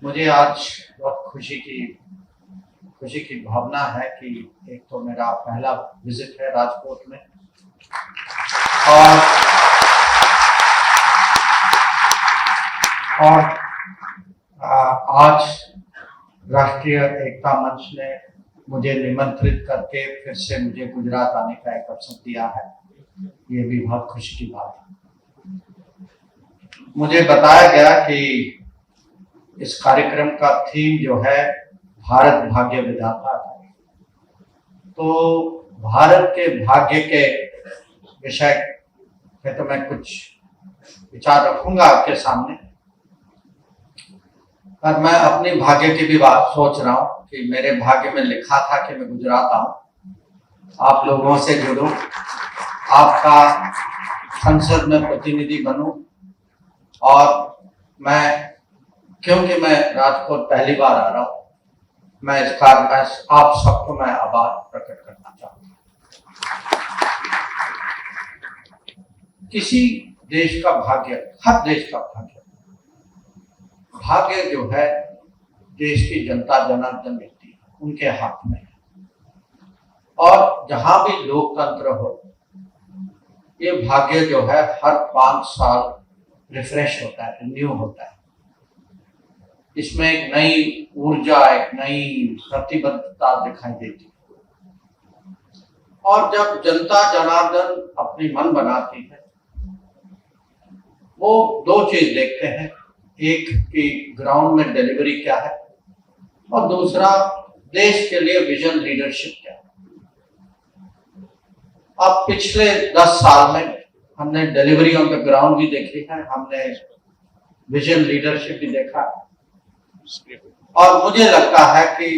मुझे आज बहुत खुशी की भावना है कि एक तो मेरा पहला विजिट है राजकोट में और आज राष्ट्रीय एकता मंच ने मुझे निमंत्रित करके फिर से मुझे गुजरात आने का एक अवसर दिया है। ये भी बहुत खुशी की बात है। मुझे बताया गया कि इस कार्यक्रम का थीम जो है भारत भाग्य विधाता है, तो भारत के भाग्य के विषय पे तो मैं कुछ विचार रखूंगा आपके सामने, पर मैं अपने भाग्य की भी बात सोच रहा हूं कि मेरे भाग्य में लिखा था कि मैं गुजरात आऊं, आप लोगों से जुड़ूं, आपका संसद में प्रतिनिधि बनूं, और क्योंकि मैं राजकोट पहली बार आ रहा हूं, मैं आप सबको मैं आभार प्रकट करना चाहता हूं। किसी देश का भाग्य, हर देश का भाग्य जो है देश की जनता जनार्दन व्यक्ति उनके हाथ में है, और जहां भी लोकतंत्र हो ये भाग्य जो है हर 5 साल रिफ्रेश होता है, रिन्यू होता है। इसमें एक नई ऊर्जा, एक नई प्रतिबद्धता दिखाई देती है, और जब जनता जनार्दन अपनी मन बनाती है वो 2 चीज देखते हैं, एक कि ग्राउंड में डिलीवरी क्या है और दूसरा देश के लिए विजन लीडरशिप क्या है। अब पिछले 10 साल में हमने डिलीवरी ऑन द ग्राउंड भी देखी है, हमने विजन लीडरशिप भी देखा है, और मुझे लगता है कि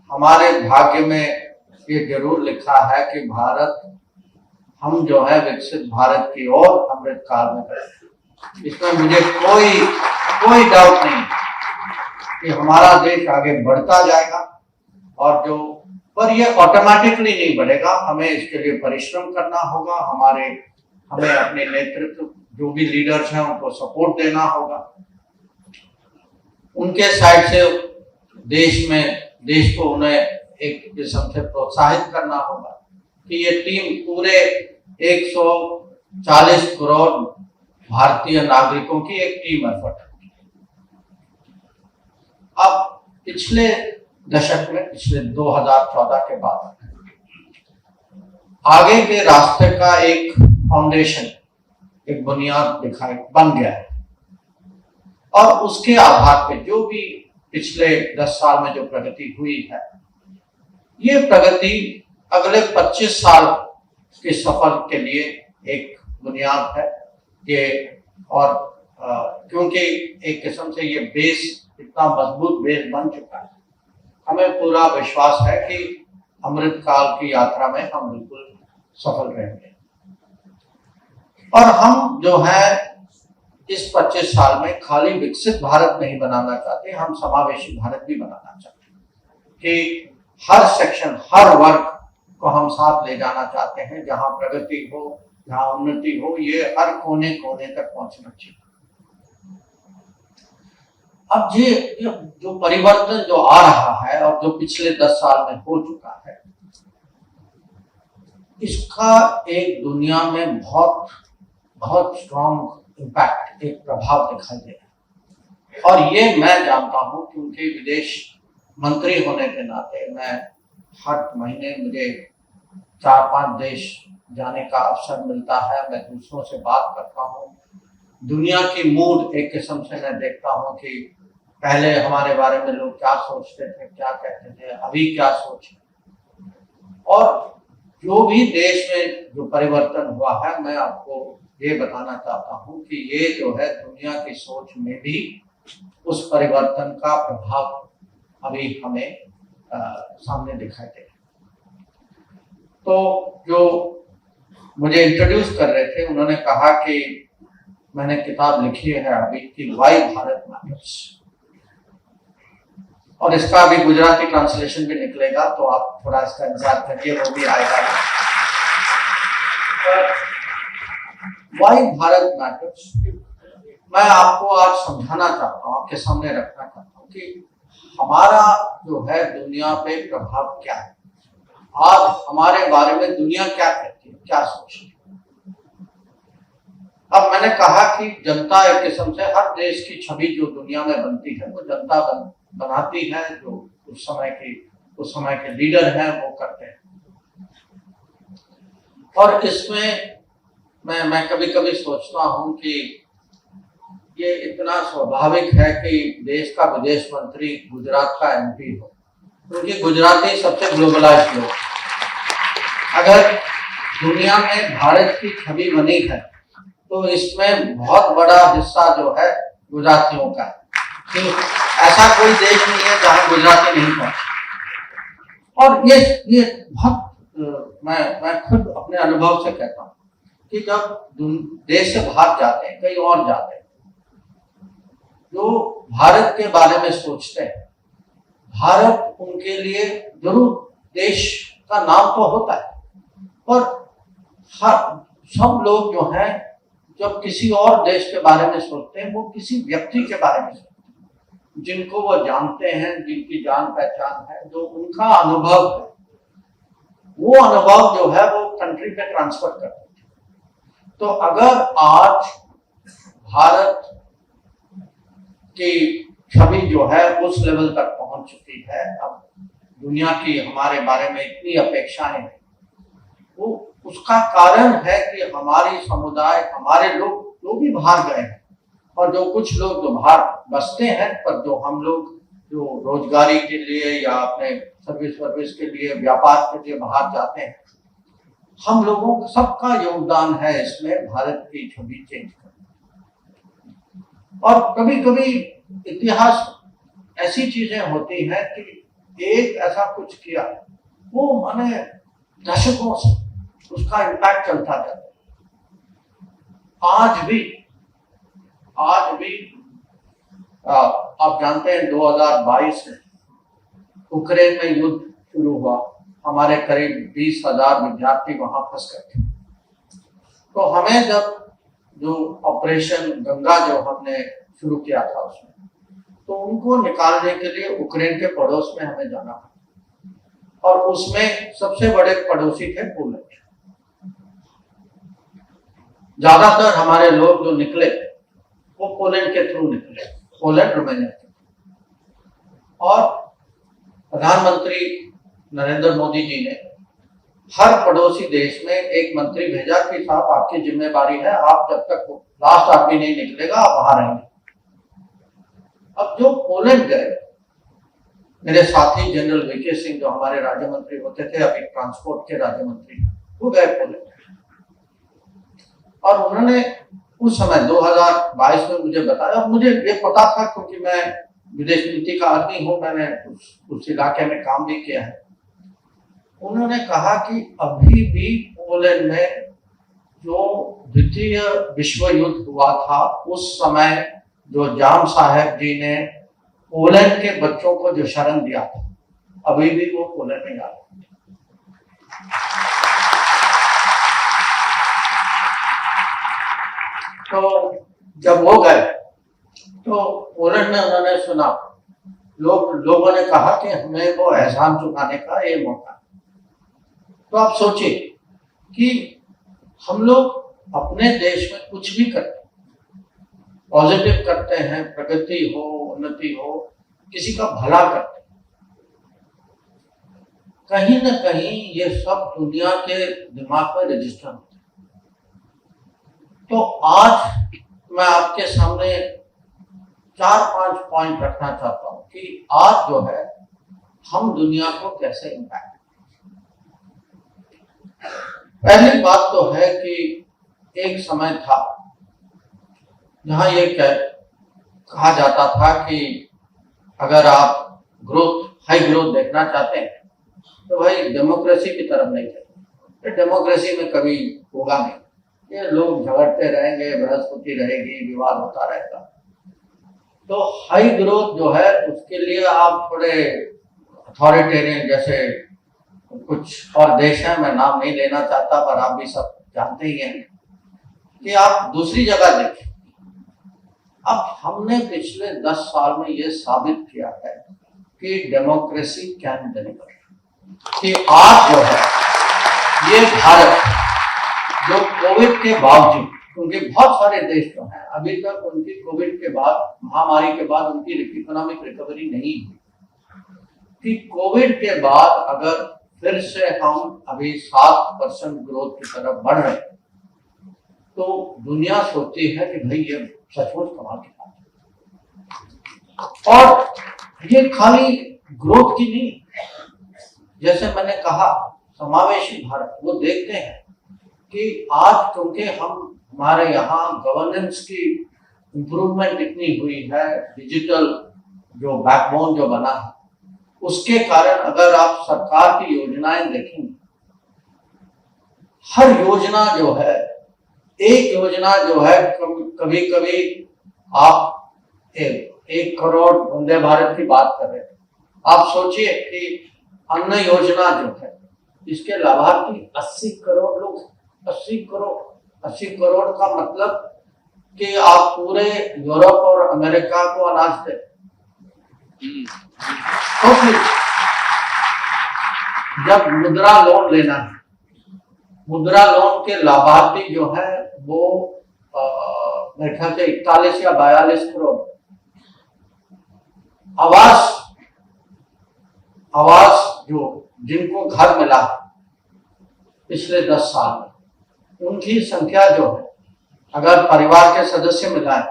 हमारे भाग्य में ये जरूर लिखा है कि हम जो है विकसित भारत की ओर अमृतकाल में बढ़े। इसमें मुझे कोई डाउट नहीं कि हमारा देश आगे बढ़ता जाएगा, और पर ये ऑटोमेटिकली नहीं बढ़ेगा, हमें इसके लिए परिश्रम करना होगा, हमें अपने नेतृत्व जो भी लीडर्स हैं उनको सपोर्ट देना होगा, उनके साइड से देश को उन्हें एक किस्म से प्रोत्साहित करना होगा कि ये टीम पूरे 140 करोड़ भारतीय नागरिकों की एक टीम एफर्ट है। अब पिछले दशक में, पिछले 2014 के बाद आगे के रास्ते का एक फाउंडेशन, एक बुनियाद बन गया है, और उसके आधार पे जो भी पिछले 10 साल में जो प्रगति हुई है, ये प्रगति अगले 25 साल के सफर के लिए एक बुनियाद है। और क्योंकि एक किस्म से ये बेस इतना मजबूत बेस बन चुका है, हमें पूरा विश्वास है कि अमृतकाल की यात्रा में हम बिल्कुल सफल रहेंगे, और हम जो है इस 25 साल में खाली विकसित भारत नहीं बनाना चाहते, हम समावेशी भारत भी बनाना चाहते हैं कि हर सेक्शन, हर वर्ग को हम साथ ले जाना चाहते हैं। जहां प्रगति हो, जहां उन्नति हो, ये हर कोने कोने तक पहुंचना चाहिए। अब ये जो परिवर्तन जो आ रहा है और जो पिछले 10 साल में हो चुका है, इसका एक दुनिया में बहुत स्ट्रॉन्ग इम्पैक्ट, एक प्रभाव दिखाई दे रहा है। और ये मैं जानता हूं क्योंकि विदेश मंत्री होने के नाते मैं हर महीने मुझे 4-5 देश जाने का अवसर मिलता है, मैं दूसरों से बात करता हूँ, दुनिया की मूड एक किस्म से मैं देखता हूँ कि पहले हमारे बारे में लोग क्या सोचते थे, क्या कहते थे, अभी क्या सोच है, और जो भी देश में जो परिवर्तन हुआ है, मैं आपको ये बताना चाहता हूँ कि ये जो है दुनिया की सोच में भी उस परिवर्तन का प्रभाव अभी हमें सामने दिखाई दे। तो जो मुझे इंट्रोड्यूस कर रहे थे, उन्होंने कहा कि मैंने किताब लिखी है अभी कि वाई भारत मैटर्स, और इसका अभी गुजराती ट्रांसलेशन भी निकलेगा, तो आप थोड़ा इसका इंतजार करिए, वो भी आएगा। वाई भारत मैटर्स मैं आपको आज समझाना चाहता हूँ, आपके सामने रखना चाहता हूँ कि हमारा जो है दुनिया पे प्रभाव क्या है, आज हमारे बारे में दुनिया क्या कहती है, क्या सोचती है। अब मैंने कहा कि जनता एक किस्म से हर देश की छवि जो दुनिया में बनती है वो जनता बनाती है, जो उस समय के लीडर हैं वो करते हैं। और इसमें मैं कभी कभी सोचता हूं कि ये इतना स्वाभाविक है कि देश का विदेश मंत्री गुजरात का एमपी हो, क्योंकि गुजराती सबसे ग्लोबलाइज्ड लोग। अगर दुनिया में भारत की छवि बनी है तो इसमें बहुत बड़ा हिस्सा जो है गुजरातियों का है। ऐसा कोई देश नहीं है जहां गुजराती नहीं पहुंचे। और ये बहुत मैं खुद अपने अनुभव से कहता हूँ कि जब देश से बाहर जाते हैं, कहीं और जाते हैं, जो भारत के बारे में सोचते हैं, भारत उनके लिए जरूर देश का नाम तो होता है, पर सब लोग जो हैं जब किसी और देश के बारे में सोचते हैं वो किसी व्यक्ति के बारे में सोचते हैं, जिनको वो जानते हैं, जिनकी जान पहचान है, जो उनका अनुभव है, वो अनुभव जो है वो कंट्री पे ट्रांसफर करते हैं। तो अगर आज भारत की छवि जो है उस लेवल तक पहुंच चुकी है, अब दुनिया की हमारे बारे में इतनी अपेक्षाएं हैं, वो उसका कारण है कि हमारी समुदाय, हमारे लोग जो भी बाहर गए हैं, और जो कुछ लोग जो बाहर बसते हैं, पर जो हम लोग जो रोजगारी के लिए या अपने सर्विस के लिए, व्यापार के लिए बाहर जाते हैं, हम लोगों का सबका योगदान है इसमें भारत की छवि चेंज करने। और कभी कभी इतिहास ऐसी चीजें होती हैं कि एक ऐसा कुछ किया, वो माने दशकों से उसका इम्पैक्ट चलता जाता है। आज भी आप जानते हैं 2022 में यूक्रेन में युद्ध शुरू हुआ, हमारे करीब 20,000 विद्यार्थी वहां फंस गए थे। तो हमें जब जो ऑपरेशन गंगा जो हमने शुरू किया था उसमें, तो उनको निकालने के लिए यूक्रेन के पड़ोस में हमें जाना पड़ा, और उसमें सबसे बड़े पड़ोसी थे पोलैंड। ज्यादातर हमारे लोग जो निकले वो पोलैंड के थ्रू निकले, पोलैंड रोमानिया के। और प्रधानमंत्री नरेंद्र मोदी जी ने हर पड़ोसी देश में एक मंत्री भेजा कि साहब आपकी जिम्मेदारी है, आप जब तक लास्ट आदमी नहीं निकलेगा आप वहां रहेंगे। अब जो पोलैंड गए, मेरे साथी जनरल वीके सिंह जो हमारे राज्य मंत्री होते थे, अभी ट्रांसपोर्ट के राज्य मंत्री, वो गए पोलैंड। और उन्होंने उस समय 2022 में मुझे बताया, मुझे ये पता था क्योंकि मैं विदेश नीति का आदमी हूं, मैंने उस इलाके में काम भी किया है। उन्होंने कहा कि अभी भी पोलैंड में जो द्वितीय विश्व युद्ध हुआ था, उस समय जो जाम साहेब जी ने पोलैंड के बच्चों को जो शरण दिया था, अभी भी वो पोलैंड में याद है। तो जब वो गए तो पोलैंड में उन्होंने सुना, लोगों ने कहा कि हमें वो एहसान चुकाने का ये मौका। तो आप सोचिए कि हम लोग अपने देश में कुछ भी करते हैं, पॉजिटिव करते हैं, प्रगति हो, उन्नति हो, किसी का भला करते हैं, कहीं ना कहीं ये सब दुनिया के दिमाग में रजिस्टर होते हैं। तो आज मैं आपके सामने 4-5 पॉइंट रखना चाहता हूं कि आज जो है हम दुनिया को कैसे इम्पैक्ट। पहली बात तो है कि एक समय था जहां ये कहा जाता था कि अगर आप हाई ग्रोथ देखना चाहते हैं तो भाई डेमोक्रेसी की तरफ नहीं चले, डेमोक्रेसी में कभी होगा नहीं, ये लोग झगड़ते रहेंगे, बृहस्पति रहेगी, विवाद होता रहेगा। तो हाई ग्रोथ जो है उसके लिए आप थोड़े अथॉरिटेरियन, जैसे कुछ और देश हैं, मैं नाम नहीं लेना चाहता पर आप भी सब जानते ही हैं, कि आप दूसरी जगह देखें। अब हमने पिछले 10 साल में ये साबित किया है कि डेमोक्रेसी कैन डिलीवर, कि आज जो है ये भारत जो कोविड के बावजूद, क्योंकि बहुत सारे देश जो हैं अभी तक उनकी कोविड के बाद, महामारी के बाद उनकी इकोनॉमिक रिकवरी नहीं हुई, कि कोविड के बाद अगर फिर से हम अभी 7% ग्रोथ की तरफ बढ़ रहे हैं तो दुनिया सोचती है कि भाई ये सचमुच कमाल की बात है। और ये खाली ग्रोथ की नहीं, जैसे मैंने कहा समावेशी भारत, वो देखते हैं कि आज क्योंकि हमारे यहाँ गवर्नेंस की इम्प्रूवमेंट इतनी हुई है, डिजिटल जो बैकबोन जो बना है, उसके कारण अगर आप सरकार की योजनाएं देखेंगे, हर योजना जो है, एक योजना जो है, कभी कभी आप 1 करोड़ वंदे भारत की बात कर रहे हैं, आप सोचिए कि अन्न योजना जो है इसके लाभार्थी 80 करोड़ लोग, 80 करोड़ का मतलब कि आप पूरे यूरोप और अमेरिका को अनाज दें। तो फिर जब मुद्रा लोन लेना है, मुद्रा लोन के लाभार्थी जो है वो मेरे ख्याल से 41 या 42 करोड़। आवास जो जिनको घर मिला पिछले 10 साल में, उनकी संख्या जो है अगर परिवार के सदस्य मिलाए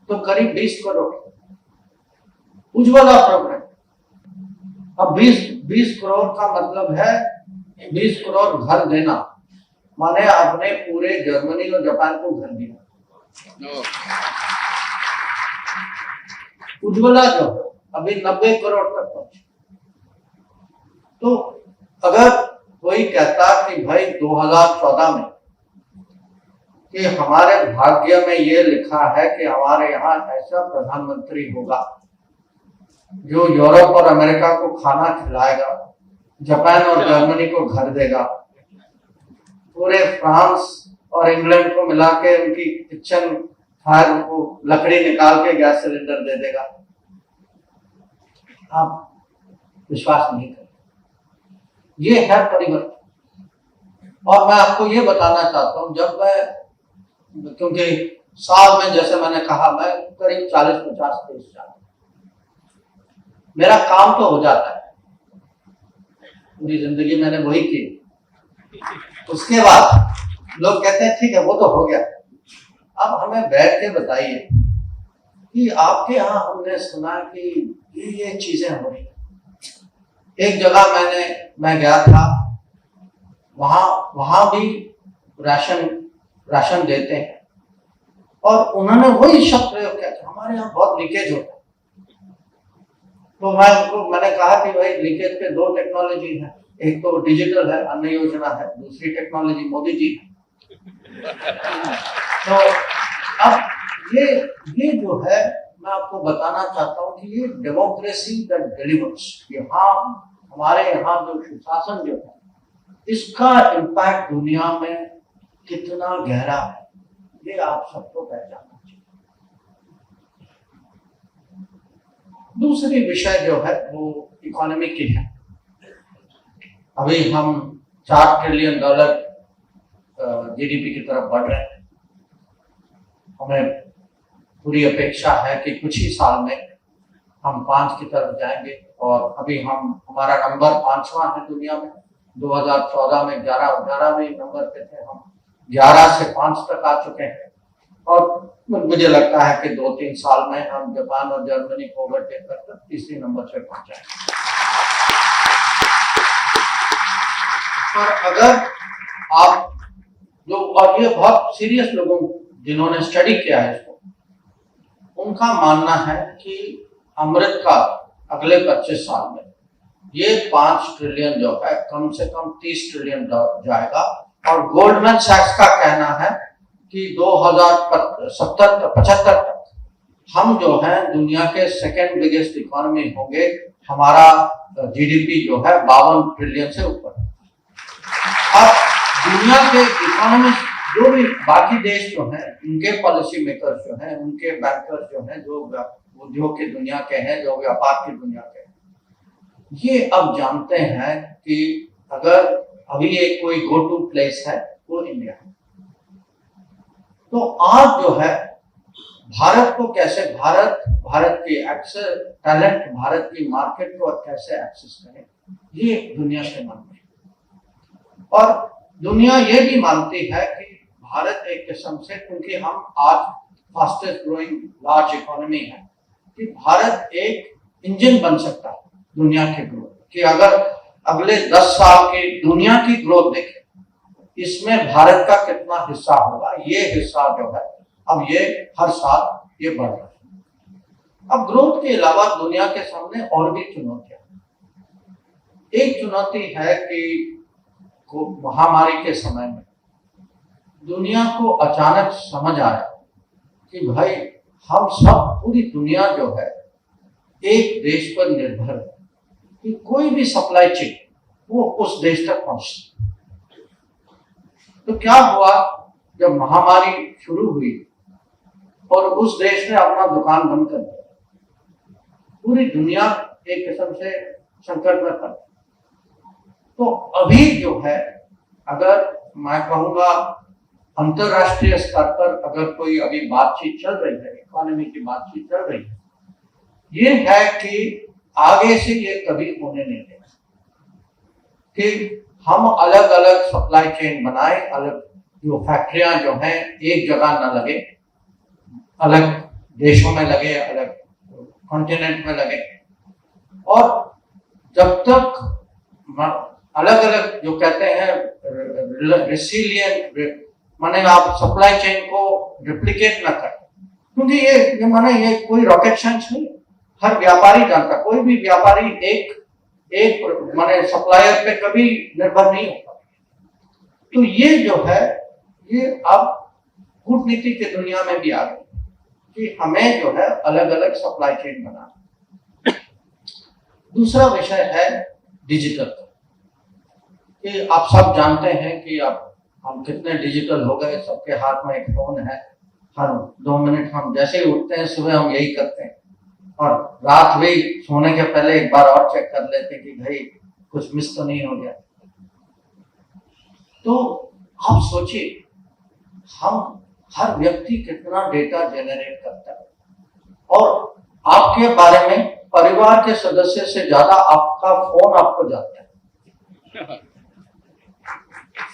तो करीब 20 करोड़। उज्ज्वला प्रोग्राम, अब 20 करोड़ का मतलब है 20 करोड़ घर देना, माने आपने पूरे जर्मनी और जापान को घर दिया। उज्ज्वला जो अभी 90 करोड़ तक पहुंची। तो अगर कोई कहता कि भाई 2014 में कि हमारे भाग्य में ये लिखा है कि हमारे यहाँ ऐसा प्रधानमंत्री होगा जो यूरोप और अमेरिका को खाना खिलाएगा, जापान और जर्मनी को घर देगा, पूरे फ्रांस और इंग्लैंड को मिला के उनकी किचन फायर को लकड़ी निकाल के गैस सिलेंडर दे देगा, आप विश्वास नहीं करते। ये है परिवर्तन। और मैं आपको ये बताना चाहता हूं, जब मैं, क्योंकि साल में जैसे मैंने कहा मैं करीब 40-50 देश जाता हूं, मेरा काम तो हो जाता है, पूरी जिंदगी मैंने वही की। उसके बाद लोग कहते हैं ठीक है वो तो हो गया, अब हमें बैठ के बताइए कि आपके यहाँ हमने सुना कि ये चीजें हो रही। एक जगह मैं गया था, वहां भी राशन देते हैं और उन्होंने वही शब्द प्रयोग किया था, हमारे यहाँ बहुत लीकेज होता है। तो मैंने कहा कि भाई लीकेज के 2 टेक्नोलॉजी है, एक तो डिजिटल है, अन्न योजना है, दूसरी टेक्नोलॉजी मोदी जी है। तो अब ये जो है, मैं आपको बताना चाहता हूँ कि ये डेमोक्रेसी दैट डिलीवर्स, यहाँ हमारे यहाँ जो सुशासन जो है, इसका इम्पैक्ट दुनिया में कितना गहरा है, ये आप सबको पहचानना चाहिए। दूसरी विषय जो है वो इकोनॉमी की है। अभी हम $4 ट्रिलियन जीडीपी की तरफ बढ़ रहे हैं। हमें पूरी अपेक्षा है कि कुछ ही साल में हम 5 की तरफ जाएंगे, और अभी हमारा नंबर 5वां है दुनिया में। 2014 में 11वें नंबर पे थे, हम 11 से 5 तक आ चुके हैं, और मुझे लगता है कि 2-3 साल में हम जापान और जर्मनी को ओवरटेक कर 3रे नंबर पे पहुंच जाएंगे। और अगर आप जो, और ये बहुत सीरियस लोगों जिन्होंने स्टडी किया है इसको, उनका मानना है कि अमृत का अगले 25 साल में ये 5 ट्रिलियन जो है कम से कम 30 ट्रिलियन जाएगा। और गोल्डमैन सैक्स का कहना है कि 2075 तक हम जो है दुनिया के 2nd बिगेस्ट इकोनॉमी होंगे। हमारा जीडीपी जो है 52 ट्रिलियन से ऊपर। अब दुनिया के इकोनॉमिस्ट जो भी बाकी देश जो हैं, उनके पॉलिसी मेकर्स जो हैं, उनके बैंकर्स जो हैं, जो उद्योग की दुनिया के हैं, जो व्यापार की दुनिया के हैं, ये अब जानते हैं कि अगर अभी एक कोई गो टू प्लेस है वो इंडिया है। तो आज जो है भारत को कैसे भारत की एक्सेस टैलेंट, भारत की मार्केट को कैसे एक्सेस करें, ये दुनिया के मन में। और दुनिया ये भी मानती है कि भारत एक किस्म से, क्योंकि हम आज फास्टेस्ट ग्रोइंग लार्ज इकोनॉमी है, कि भारत एक इंजन बन सकता है दुनिया के ग्रोथ कि अगर अगले 10 साल की दुनिया की ग्रोथ देखें, इसमें भारत का कितना हिस्सा होगा। ये हिस्सा जो है अब ये हर साल ये बढ़ रहा है। अब ग्रोथ के अलावा दुनिया के सामने और भी चुनौतियां। एक चुनौती है कि महामारी के समय में दुनिया को अचानक समझ आया कि भाई हम सब, पूरी दुनिया जो है एक देश पर निर्भर है कि कोई भी सप्लाई चेन वो उस देश तक पहुंचती। तो क्या हुआ, जब महामारी शुरू हुई और उस देश ने अपना दुकान बंद कर दिया, पूरी दुनिया एक किस्म से संकट में पड़ी। तो अभी जो है, अगर मैं कहूँगा अंतरराष्ट्रीय स्तर पर अगर कोई अभी बातचीत चल रही है, इकोनॉमी की बातचीत चल रही है, ये है कि आगे से ये कभी होने नहीं देगा कि हम अलग अलग सप्लाई चेन बनाए, अलग जो फैक्ट्रियां जो हैं एक जगह न लगे, अलग देशों में लगे, अलग कॉन्टिनेंट में लगे। और जब तक अलग अलग जो कहते हैं रेसिलिएंट, माने आप सप्लाई चेन को रिप्लिकेट ना करें, क्योंकि ये माने ये कोई रॉकेट साइंस नहीं। हर व्यापारी जानता, कोई भी व्यापारी एक माने सप्लायर पे कभी निर्भर नहीं होता। तो ये जो है ये अब कूटनीति की दुनिया में भी आ गई कि हमें जो है अलग अलग सप्लाई चेन बनाना। दूसरा विषय है डिजिटल, कि आप सब जानते हैं कि अब हम कितने डिजिटल हो गए, सबके हाथ में एक फोन है। हर 2 मिनट हम जैसे ही उठते हैं सुबह हम यही करते हैं, और रात भी सोने के पहले एक बार और चेक कर लेते हैं कि भाई कुछ मिस तो नहीं हो गया। तो आप सोचिए, हम हर व्यक्ति कितना डेटा जेनरेट करता है, और आपके बारे में परिवार के सदस्य से ज्यादा आपका फोन आपको जानता है।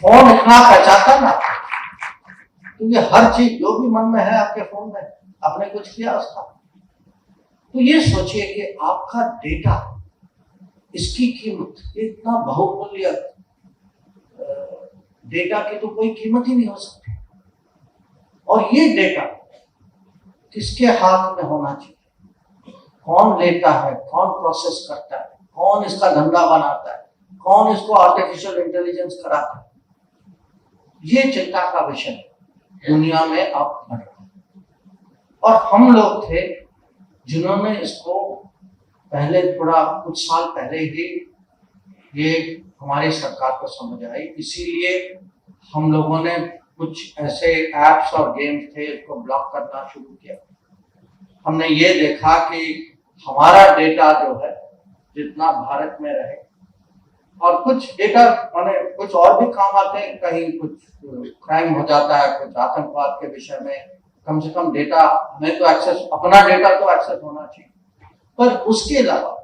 फोन इतना पहचानता ना, क्योंकि हर चीज जो भी मन में है आपके फोन में, आपने कुछ किया उसका। तो ये सोचिए कि आपका डेटा, इसकी कीमत इतना बहुमूल्य डेटा की तो कोई कीमत ही नहीं हो सकती। और ये डेटा किसके हाथ में होना चाहिए, कौन लेता है, कौन प्रोसेस करता है, कौन इसका धंधा बनाता है, कौन इसको आर्टिफिशियल इंटेलिजेंस कराता है, ये चिंता का विषय दुनिया में अब बढ़ रहा है। और हम लोग थे जिन्होंने इसको पहले, थोड़ा कुछ साल पहले ही ये हमारी सरकार को समझ आई, इसीलिए हम लोगों ने कुछ ऐसे एप्स और गेम्स थे इसको ब्लॉक करना शुरू किया। हमने ये देखा कि हमारा डेटा जो है जितना भारत में रहे, और कुछ डेटा माने कुछ और भी काम आते हैं, कहीं कुछ क्राइम हो जाता है, कुछ आतंकवाद के विषय में, कम से कम डेटा हमें तो एक्सेस, अपना डेटा तो एक्सेस होना चाहिए। पर उसके अलावा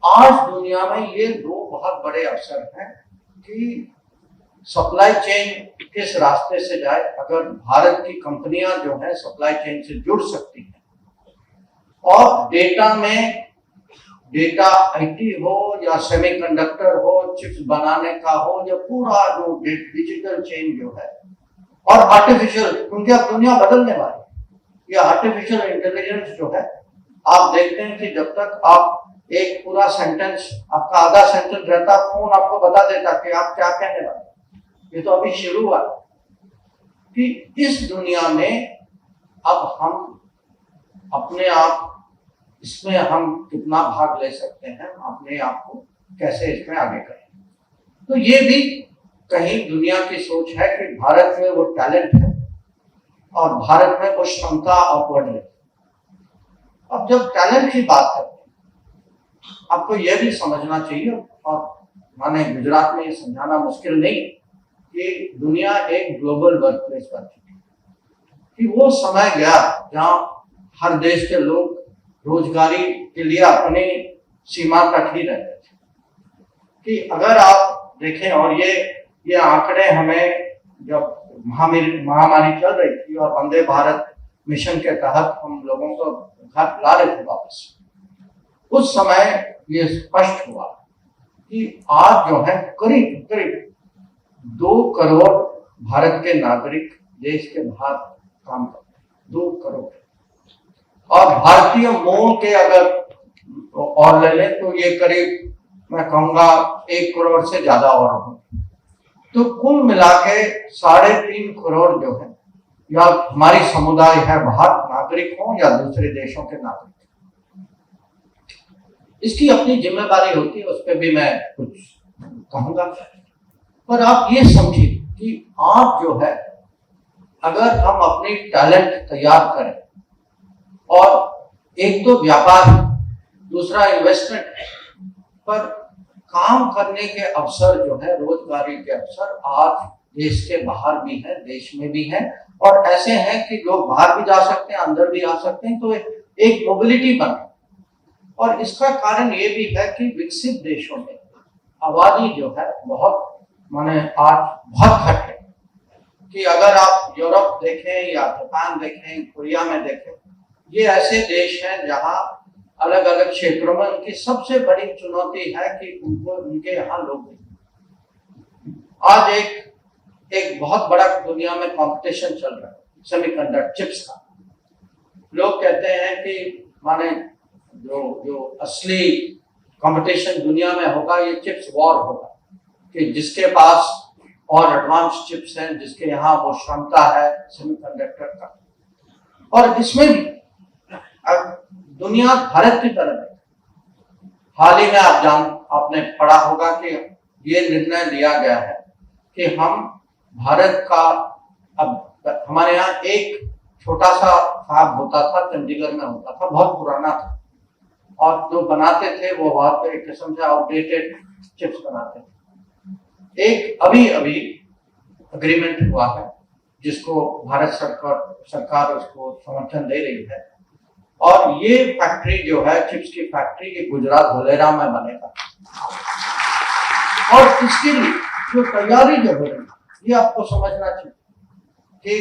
आज दुनिया में ये 2 बहुत बड़े अवसर हैं कि सप्लाई चेन किस रास्ते से जाए। अगर भारत की कंपनियां जो है सप्लाई चेन से जुड़ सकती हैं, और डेटा में, डेटा आईटी हो या सेमीकंडक्टर हो, चिप्स बनाने का हो, या पूरा जो डिजिटल चेन जो है, और आर्टिफिशियल, क्योंकि अब दुनिया बदलने वाली है, ये आर्टिफिशियल इंटेलिजेंस जो है, आप देखते हैं कि जब तक आप एक पूरा सेंटेंस, आपका आधा सेंटेंस रहता, फोन आपको बता देता कि आप क्या कहने वाले। ये तो अभी शुरू हुआ कि इस दुनिया में अब हम अपने आप इसमें हम कितना भाग ले सकते हैं, अपने आप को कैसे इसमें आगे करें। तो ये भी कहीं दुनिया की सोच है कि भारत में वो टैलेंट है और भारत में वो क्षमता अपवर्ड है। अब जब टैलेंट की बात करते हैं, आपको यह भी समझना चाहिए, और माने गुजरात में ये समझाना मुश्किल नहीं कि दुनिया एक ग्लोबल वर्क प्लेस बन चुकी है, कि वो समय गया जहां हर देश के लोग रोजगारी के लिए अपनी सीमा तक ही रहते थे। कि अगर आप देखें, और ये आंकड़े हमें जब महामारी चल रही थी और वंदे भारत मिशन के तहत हम लोगों को घर ला रहे थे वापस, उस समय ये स्पष्ट हुआ कि आज जो है करीब करीब 2 करोड़ भारत के नागरिक देश के बाहर काम करते हैं, 2 करोड़। और भारतीय मूल के अगर और ले लें तो ये करीब, मैं कहूंगा 1 करोड़ से ज्यादा और होंगे। तो कुल मिला के 3.5 करोड़ जो है, या हमारी समुदाय है, बाहर नागरिक हो या दूसरे देशों के नागरिक, इसकी अपनी जिम्मेदारी होती है, उस पर भी मैं कुछ कहूंगा। पर आप ये समझिए कि आज जो है, अगर हम अपनी टैलेंट तैयार करें, और एक तो व्यापार, दूसरा इन्वेस्टमेंट, पर काम करने के अवसर जो है, रोजगारी के अवसर आज देश के बाहर भी है, देश में भी है, और ऐसे हैं कि लोग बाहर भी जा सकते हैं, अंदर भी आ सकते हैं। तो एक मोबिलिटी बन रही है। और इसका कारण ये भी है कि विकसित देशों में आबादी जो है बहुत, माने आज बहुत घट है। कि अगर आप यूरोप देखें या जापान देखें, कोरिया में देखें, ये ऐसे देश हैं जहां अलग अलग क्षेत्रों में उनकी सबसे बड़ी चुनौती है कि उनको, उनके यहाँ लोग नहीं। आज एक बहुत बड़ा दुनिया में कंपटीशन चल रहा है सेमीकंडक्टर चिप्स का। लोग कहते हैं कि माने जो असली कंपटीशन दुनिया में होगा, ये चिप्स वॉर होगा, कि जिसके पास और एडवांस चिप्स हैं, जिसके यहाँ वो क्षमता है सेमीकंडक्टर का। और इसमें भी अब दुनिया भारत की तरफ है। हाल ही में आपने पढ़ा होगा कि ये निर्णय लिया गया है कि हम भारत का, अब हमारे यहाँ एक छोटा सा फैब होता था, चंडीगढ़ में होता था, बहुत पुराना था, और जो बनाते थे वो बहुत एक किस्म से आउटडेटेड चिप्स बनाते थे। एक अभी अग्रीमेंट हुआ है जिसको भारत सरकार उसको समर्थन दे रही है, और ये फैक्ट्री जो है, चिप्स की फैक्ट्री, ये गुजरात धोलेरा में बनेगा। और इसके लिए जो तैयारी जो हो रही है, ये आपको समझना चाहिए कि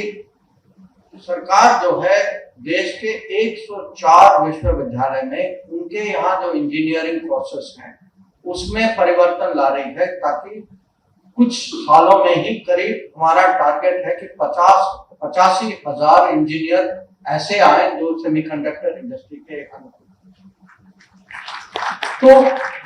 सरकार जो है देश के 104 विश्वविद्यालय में, उनके यहाँ जो इंजीनियरिंग कोर्सेस हैं उसमें परिवर्तन ला रही है, ताकि कुछ सालों में ही करीब, हमारा टारगेट है कि 85,000 इंजीनियर ऐसे आए जो सेमीकंडक्टर इंडस्ट्री के अनुकूल। तो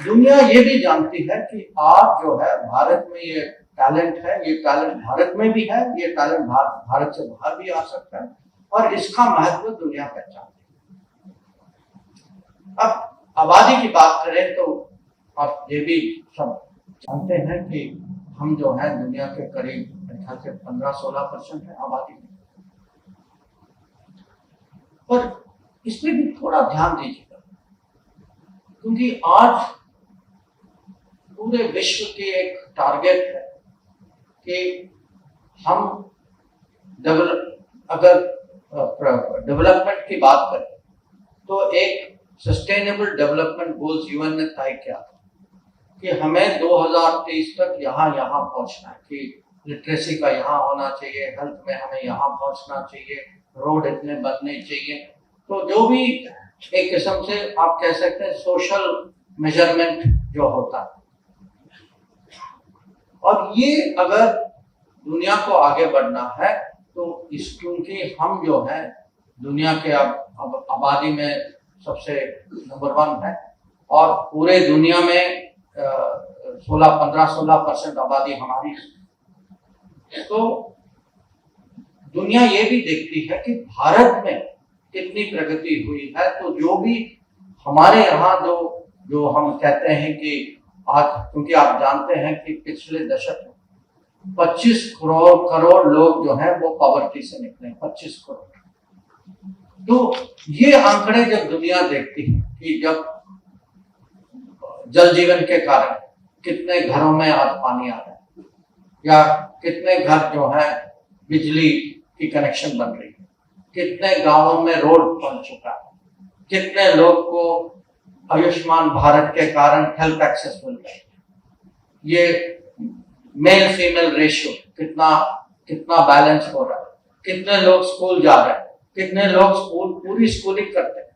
दुनिया ये भी जानती है कि आज जो है भारत में ये टैलेंट है, ये टैलेंट भारत में भी है, ये टैलेंट भारत से बाहर भी आ सकता है, और इसका महत्व दुनिया पहचानती है। अब आबादी की बात करें तो आप ये भी सब जानते हैं कि हम जो है दुनिया के करीब 15-16% है आबादी में। पर इसमें भी थोड़ा ध्यान दीजिएगा, क्योंकि आज पूरे विश्व की एक टारगेट है कि हम अगर डेवलपमेंट की बात करें तो एक सस्टेनेबल डेवलपमेंट गोल्स यूएन ने तय किया था कि हमें 2030 तक यहाँ पहुंचना है, कि लिटरेसी का यहाँ होना चाहिए, हेल्थ में हमें यहाँ पहुंचना चाहिए, रोड इतने बनने चाहिए। तो जो भी एक किस्म से आप कह सकते हैं सोशल मेजरमेंट जो होता है, और ये अगर दुनिया को आगे बढ़ना है तो क्योंकि हम जो है दुनिया के अब आबादी में सबसे नंबर 1 है, और पूरे दुनिया में 15-16% आबादी हमारी है। तो दुनिया ये भी देखती है कि भारत में कितनी प्रगति हुई है। तो जो भी हमारे यहाँ जो हम कहते हैं कि आज, क्योंकि आप जानते हैं कि पिछले दशक में 25 करोड़ लोग जो हैं वो पॉवर्टी से निकले, 25 करोड़। तो ये आंकड़े जब दुनिया देखती है कि जब जल जीवन के कारण कितने घरों में आज पानी आ रहा है, या कितने घर जो है बिजली की कनेक्शन बन रही है, कितने गांवों में रोड बन चुका है, कितने लोग को आयुष्मान भारत के कारण हेल्थ एक्सेस मिल रहा है, ये मेल फीमेल रेशियो कितना बैलेंस हो रहा है, कितने लोग स्कूल जा रहे हैं, कितने लोग पूरी स्कूलिंग करते हैं,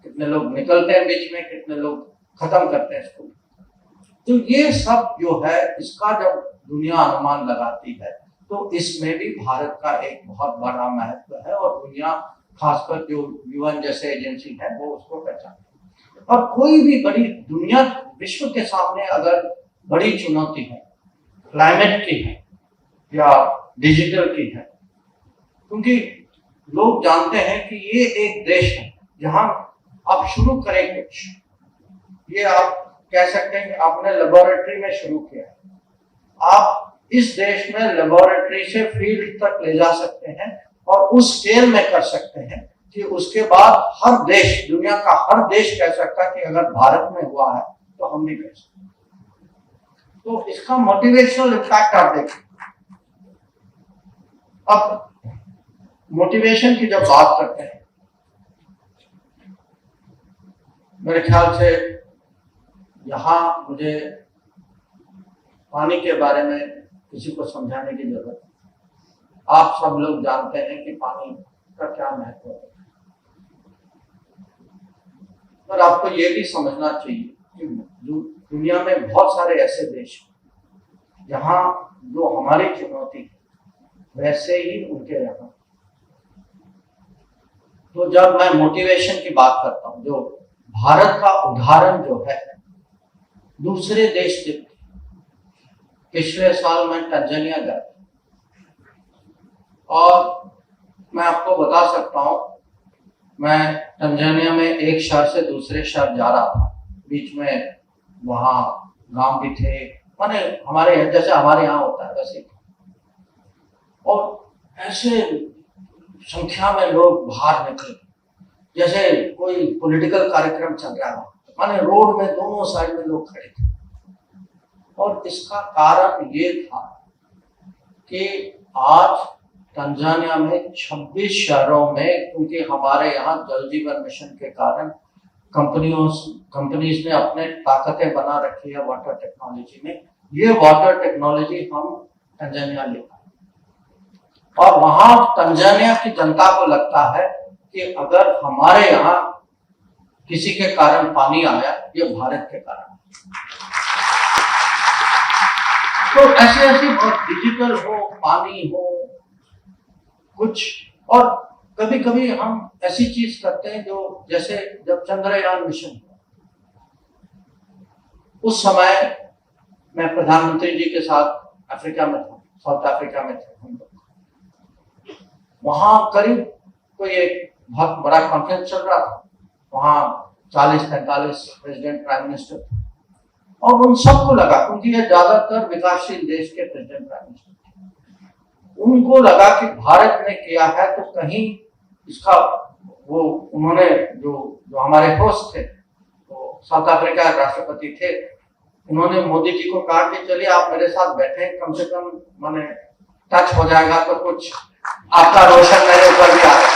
कितने लोग निकलते हैं बीच में, कितने लोग खत्म करते हैं स्कूल। तो ये सब जो है इसका जब दुनिया अनुमान लगाती है तो इसमें भी भारत का एक बहुत बड़ा महत्व है, और दुनिया खासकर जो यूएन जैसे एजेंसी है वो उसको पहचानती है। और कोई भी बड़ी दुनिया विश्व के सामने अगर बड़ी चुनौती है, क्लाइमेट की है या डिजिटल की है, क्योंकि लोग जानते हैं कि ये एक देश है जहां आप शुरू करें कुछ, ये आप कह सकते हैं कि आपने लेबोरेटरी में शुरू किया है, आप इस देश में लेबोरेटरी से फील्ड तक ले जा सकते हैं और उस स्केल में कर सकते हैं कि उसके बाद हर देश, दुनिया का हर देश कह सकता है कि अगर भारत में हुआ है तो हम भी कर सकते। तो इसका मोटिवेशनल इम्पैक्ट आप देखिए। अब मोटिवेशन की जब बात करते हैं, मेरे ख्याल से यहां मुझे पानी के बारे में किसी को समझाने की जरूरत है। आप सब लोग जानते हैं कि पानी का क्या महत्व है, पर आपको ये भी समझना चाहिए कि दुनिया में बहुत सारे ऐसे देश हैं जहां जो हमारी चुनौती है वैसे ही उनके यहाँ। तो जब मैं मोटिवेशन की बात करता हूं, जो भारत का उदाहरण जो है दूसरे देश के, पिछले साल मैं तंजानिया गया और मैं आपको बता सकता हूं, मैं तंजानिया में एक शहर से दूसरे शहर जा रहा था, बीच में वहां गांव भी थे, माने हमारे जैसे हमारे यहाँ होता है वैसे, और ऐसे संख्या में लोग बाहर निकले जैसे कोई पॉलिटिकल कार्यक्रम चल रहा है, माने रोड में दोनों साइड में लोग खड़े थे। और इसका कारण ये था कि आज तंजानिया में 26 शहरों में, क्योंकि हमारे यहाँ जल जीवन मिशन के कारण कंपनीज ने अपने ताकतें बना रखी है वाटर टेक्नोलॉजी में, ये वाटर टेक्नोलॉजी हम तंजानिया ले पाए। और वहां तंजानिया की जनता को लगता है कि अगर हमारे यहाँ किसी के कारण पानी आया, ये भारत के कारण। तो ऐसे ऐसे बहुत डिजिटल हो, पानी हो कुछ, और कभी कभी हम ऐसी चीज करते हैं जो, जैसे जब चंद्रयान मिशन हुआ उस समय मैं प्रधानमंत्री जी के साथ अफ्रीका में था, साउथ अफ्रीका में थे हम लोग। वहां करीब कोई एक बहुत बड़ा कॉन्फ्रेंस चल रहा था, वहां 40-45 प्रेसिडेंट, प्राइम मिनिस्टर थे, और उन सबको लगा, क्योंकि ये ज्यादातर विकासशील देश के प्रेसिडेंट, प्राइम मिनिस्टर थे, उनको लगा कि भारत ने किया है तो कहीं इसका वो, उन्होंने जो हमारे होस्ट थे, तो साउथ अफ्रीका राष्ट्रपति थे, उन्होंने मोदी जी को कहा कि चलिए आप मेरे साथ बैठे, कम से कम माने टच हो जाएगा तो कुछ आपका रोशन मेरे ऊपर भी आ रहा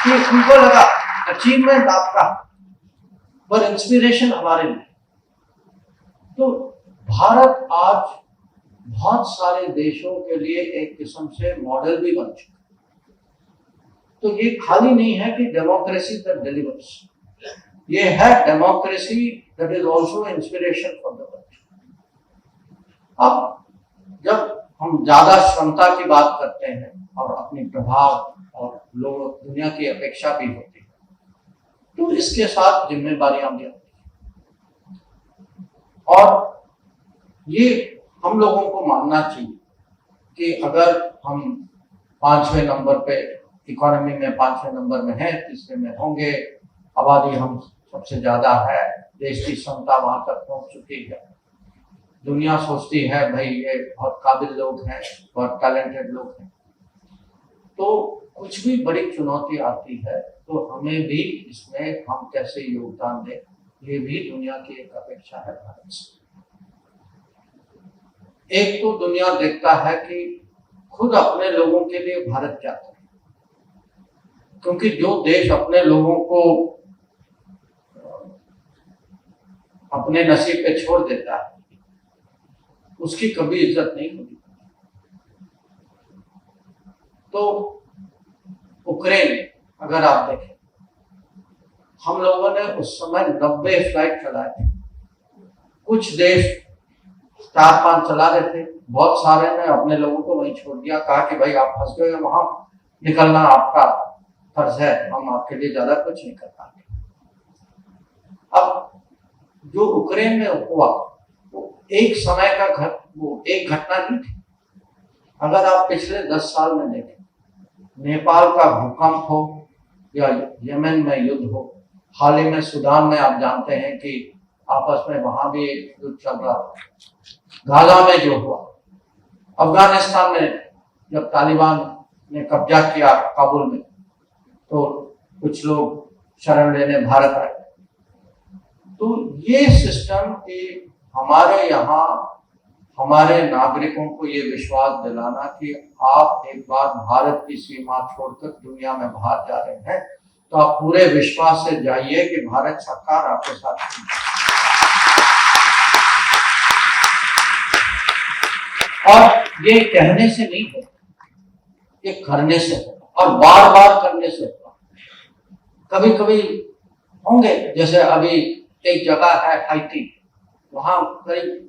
कि उनको लगा अचीवमेंट आपका, पर इंस्पिरेशन हमारे लिए। तो भारत आज बहुत सारे देशों के लिए एक किस्म से मॉडल भी बन चुका। तो ये खाली नहीं है कि डेमोक्रेसी दैट डिलीवर्स, ये है democracy that is also inspiration for the world. अब जब हम ज्यादा क्षमता की बात करते हैं और अपनी प्रभाव और लोग दुनिया की अपेक्षा भी होती है, तो इसके साथ जिम्मेदारियां भी आती हैं, और ये हम लोगों को मानना चाहिए कि अगर हम 5वें नंबर पे इकोनॉमी में 5वें नंबर में है, तीसरे में होंगे, आबादी हम सबसे ज्यादा है, देश की क्षमता वहां तक पहुंच चुकी है, दुनिया सोचती है भाई ये बहुत काबिल लोग हैं, बहुत टैलेंटेड लोग हैं, तो कुछ भी बड़ी चुनौती आती है तो हमें भी इसमें हम कैसे योगदान दें, ये भी दुनिया की एक अपेक्षा है भारत से। एक तो दुनिया देखता है कि खुद अपने लोगों के लिए भारत क्या करे, क्योंकि जो देश अपने लोगों को अपने नसीब पे छोड़ देता है उसकी कभी इज्जत नहीं होती। तो यूक्रेन अगर आप देखें, हम लोगों ने उस समय 90 फ्लाइट चलाए थे। कुछ देश 4-5 चला रहे थे, बहुत सारे ने अपने लोगों को वहीं छोड़ दिया, कहा कि भाई आप फंस गए, वहां निकलना आपका फर्ज है, हम आपके लिए ज्यादा कुछ नहीं कर पाएंगे। अब जो यूक्रेन में हुआ वो एक समय का वो एक घटना नहीं थी। अगर आप पिछले 10 साल में देखें, नेपाल का भूकंप हो या यमन में युद्ध हो, हाल ही में सूडान में आप जानते हैं कि आपस में वहां भी एक युद्ध चल रहा था, गाजा में जो हुआ, अफगानिस्तान में जब तालिबान ने कब्जा किया काबुल में तो कुछ लोग शरण लेने भारत आए। तो ये सिस्टम कि हमारे यहाँ हमारे नागरिकों को ये विश्वास दिलाना कि आप एक बार भारत की सीमा छोड़कर दुनिया में बाहर जा रहे हैं तो आप पूरे विश्वास से जाइए कि भारत सरकार आपके साथ है। और ये कहने से नहीं होता, ये करने से होता और बार बार करने से होता। कभी कभी होंगे, जैसे अभी एक जगह है हाइती, वहां करीब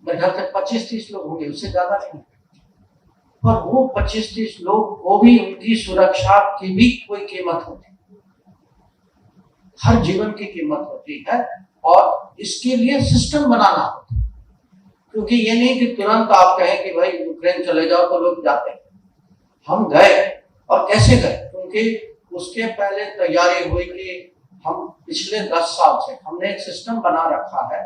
मेरे ख्याल से 25-30 लोग होंगे, उससे ज्यादा नहीं। पर वो 25-30 लोग को भी उनकी सुरक्षा की भी कोई कीमत होती है, हर जीवन की कीमत होती है और इसके लिए सिस्टम बनाना होता है। क्योंकि ये नहीं कि तुरंत आप कहें कि भाई यूक्रेन चले जाओ तो लोग जाते हैं। हम गए और कैसे गए, क्योंकि उसके पहले तैयारी हुई कि हम पिछले 10 साल से हमने एक सिस्टम बना रखा है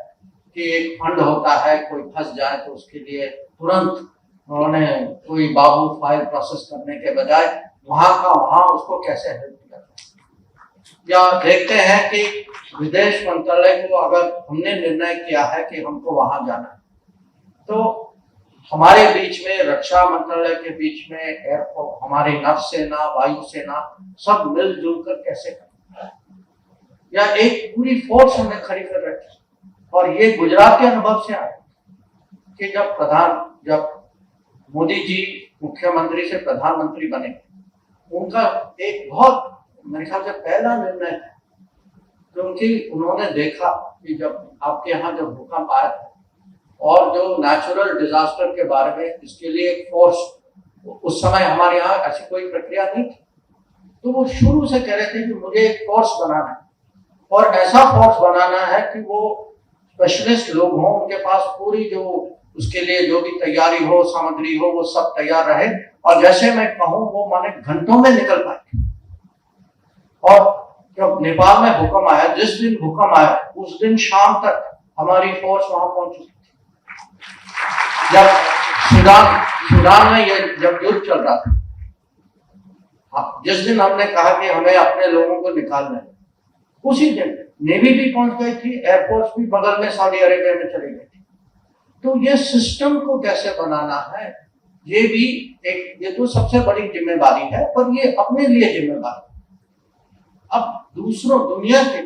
कि एक फंड होता है, कोई फंस जाए तो उसके लिए तुरंत उन्होंने कोई बाबू फाइल प्रोसेस करने के बजाय वहां का वहां उसको कैसे हेल्प किया जाए। या देखते हैं कि विदेश मंत्रालय को अगर हमने निर्णय किया है कि हमको वहां जाना है तो हमारे बीच में, रक्षा मंत्रालय के बीच में, एयरफोर्स, हमारी नौसेना, वायुसेना सब मिलजुल कर कैसे करना है, या एक पूरी फोर्स हमने खड़ी कर रखी। और ये गुजरात के अनुभव से आया कि जब मोदी जी मुख्यमंत्री से प्रधानमंत्री बने, उनका एक बहुत मेरे ख्याल से पहला निर्णय था, क्योंकि उन्होंने देखा कि जब आपके यहाँ जब भूकंप आया था और जो नेचुरल डिजास्टर के बारे में इसके लिए एक फोर्स, उस समय हमारे यहाँ ऐसी कोई प्रक्रिया नहीं थी, तो वो शुरू से कह रहे थे कि मुझे एक फोर्स बनाना है और ऐसा फोर्स बनाना है कि वो स्पेशलिस्ट लोग हों, उनके पास पूरी जो उसके लिए जो भी तैयारी हो, सामग्री हो, वो सब तैयार रहे और जैसे मैं कहूँ वो माने घंटों में निकल पाए। और जब नेपाल में भूकंप आया, जिस दिन भूकंप आया उस दिन शाम तक हमारी फोर्स वहां पहुंच चुकी थी। जब सूडान में ये जब युद्ध चल रहा था, जिस दिन हमने कहा कि हमें अपने लोगों को निकालना है, उसी दिन नेवी भी पहुंच गई थी, एयरफोर्स भी बगल में सऊदी अरेबिया में चली गई थी। तो ये सिस्टम को कैसे बनाना है, ये भी एक, ये तो सबसे बड़ी जिम्मेदारी है, पर ये अपने लिए जिम्मेदारी। अब दूसरों दुनिया के,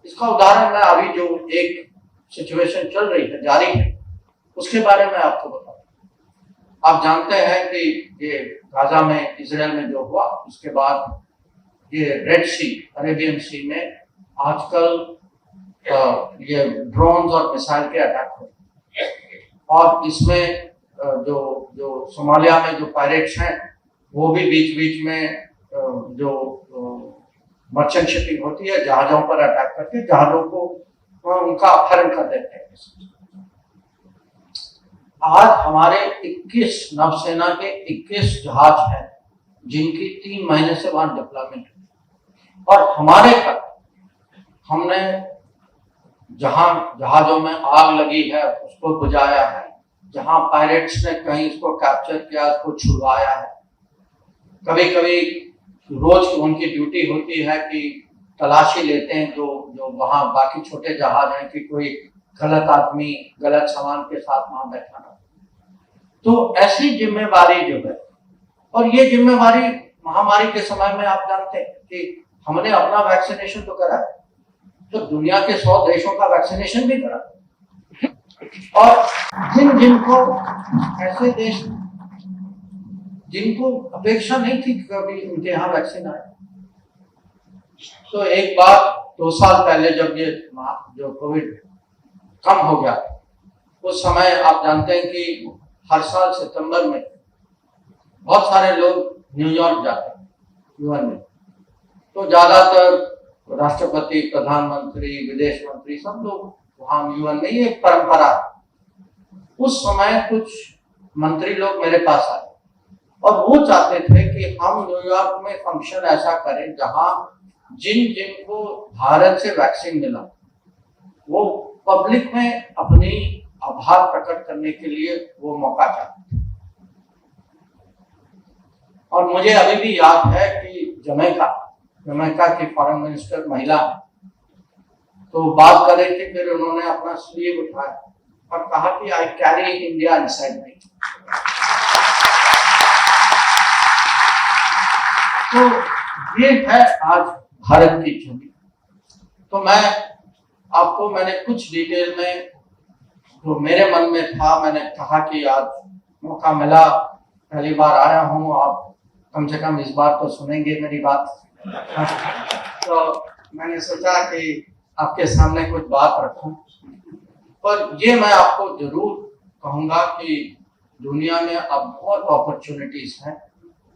इसका उदाहरण मैं अभी जो एक सिचुएशन चल रही है, जारी है, उसके बारे में आपको बताऊं। आप जानते हैं कि ये गाजा में, इजराइल में जो हुआ, उसके बाद ये रेड सी, अरेबियन सी में आजकल ये ड्रोन्स और मिसाइल के अटैक हुए और इसमें जो सोमालिया में जो पायरेट्स हैं वो भी बीच बीच में जो मर्चेंट शिपिंग होती है जहाजों पर अटैक करके जहाजों को उनका अपहरण कर देते हैं। आज हमारे 21 नौसेना के 21 जहाज हैं जिनकी 3 महीने से वहां डिप्लॉयमेंट, और हमारे तक हमने जहां जहाजों में आग लगी है उसको बुझाया है, जहां पायरेट्स ने कहीं उसको कैप्चर किया उसको छुड़वाया है। कभी कभी रोज उनकी ड्यूटी होती है कि तलाशी लेते हैं जो जो वहां बाकी छोटे जहाज हैं कि कोई गलत आदमी गलत सामान के साथ वहां बैठा ना। तो ऐसी जिम्मेवारी जो है, और ये जिम्मेवारी महामारी के समय में आप जानते हैं कि हमने अपना वैक्सीनेशन तो करा, तो दुनिया के 100 देशों का वैक्सीनेशन भी करा, और जिनको ऐसे देश जिनको अपेक्षा नहीं थी कभी उनके यहाँ वैक्सीन आए। तो एक बार 2 साल पहले जब ये जो कोविड कम हो गया, उस समय आप जानते हैं कि हर साल सितंबर में बहुत सारे लोग न्यूयॉर्क जाते हैं यूएन में। तो ज्यादातर राष्ट्रपति, प्रधानमंत्री, विदेश मंत्री सब लोग वहां यूएन में, ये एक परंपरा है। उस समय कुछ मंत्री लोग मेरे पास आए और वो चाहते थे कि हम न्यूयॉर्क में फंक्शन ऐसा करें जहां जिनको भारत से वैक्सीन मिला वो पब्लिक में अपनी आभार प्रकट करने के लिए वो मौका चाहते थे। और मुझे अभी भी याद है कि जमैका की फॉरेन मिनिस्टर महिला, तो बात कर रही थी, फिर उन्होंने अपना स्लीव उठाया और कहा कि I carry India inside me. तो ये है आज भारत की छवि। तो मैंने कुछ डिटेल में जो मेरे मन में था, मैंने कहा कि आज मौका मिला, पहली बार आया हूँ, आप कम से कम इस बार तो सुनेंगे मेरी बात। तो मैंने सोचा कि आपके सामने कुछ बात रखूं। पर ये मैं आपको जरूर कहूंगा कि दुनिया में अब बहुत अपॉर्चुनिटीज हैं।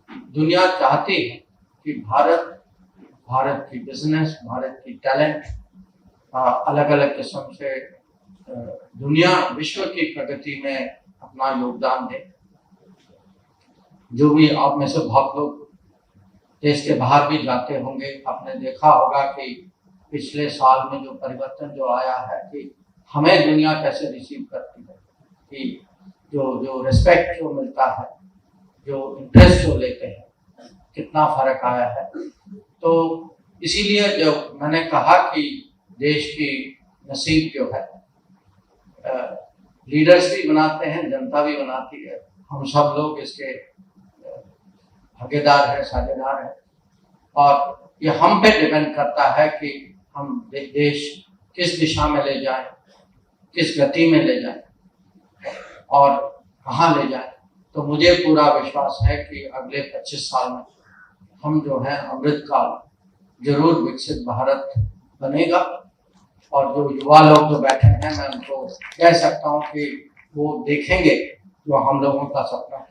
दुनिया चाहती है कि भारत की बिजनेस, भारत की टैलेंट अलग अलग किस्म से दुनिया विश्व की प्रगति में अपना योगदान दे। जो भी आप में से बहुत लोग देश के बाहर भी जाते होंगे, आपने देखा होगा कि पिछले साल में जो परिवर्तन जो आया है कि हमें दुनिया कैसे रिसीव करती है, कि जो रिस्पेक्ट जो मिलता है, जो इंटरेस्ट जो लेते हैं, कितना फर्क आया है। तो इसीलिए जब मैंने कहा कि देश की नसीब जो है लीडर्स भी बनाते हैं, जनता भी बनाती है, हम सब लोग इसके भागीदार हैं, साझेदार हैं, और ये हम पे डिपेंड करता है कि हम देश किस दिशा में ले जाएं, किस गति में ले जाएं और कहाँ ले जाएं। तो मुझे पूरा विश्वास है कि अगले 25 साल में हम जो है अमृत काल जरूर विकसित भारत बनेगा। और जो युवा लोग जो बैठे हैं, मैं उनको कह सकता हूँ कि वो देखेंगे जो हम लोगों का सपना है।